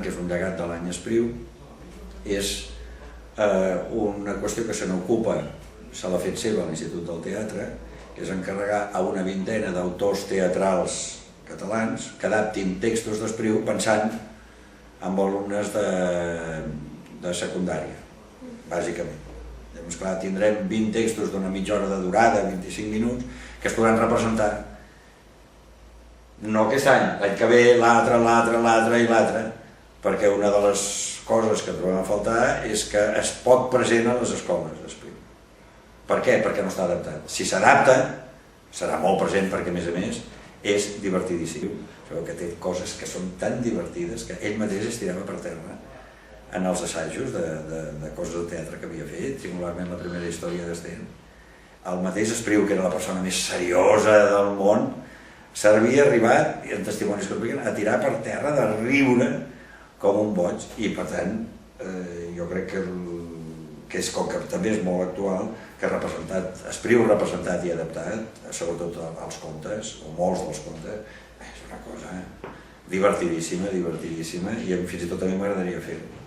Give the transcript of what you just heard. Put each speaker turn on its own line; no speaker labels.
que és un llegat de l'any Espriu, és una qüestió que se n'ocupa, se l'ha fet seva a l'Institut del Teatre, que és encarregar a una vintena d'autors teatrals catalans que adaptin textos d'Espriu pensant en alumnes de secundària, bàsicament. Llavors, clar, tindrem 20 textos d'una mitja hora de durada, 25 minuts, que es podran representar no aquest any, l'any que ve, l'altre i l'altre, perquè una de les coses que trobem a faltar és que és poc present a les escoles d'Espriu. Per què? Perquè no està adaptat. Si s'adapta, serà molt present perquè, a més, és divertidíssim. Sabeu que té coses que són tan divertides que ell mateix es tirava per terra en els assajos de coses de teatre que havia fet, singularment la primera història d'Sten. El mateix Espriu, que era la persona més seriosa del món, s'havia arribat, en testimonis que expliquen, a tirar per terra, de riure com un boig, i per tant jo crec que és com que també és molt actual, que Espriu representat i adaptat, sobretot als contes, o molts dels contes, és una cosa divertidíssima, i fins i tot a mi m'agradaria fer-ho.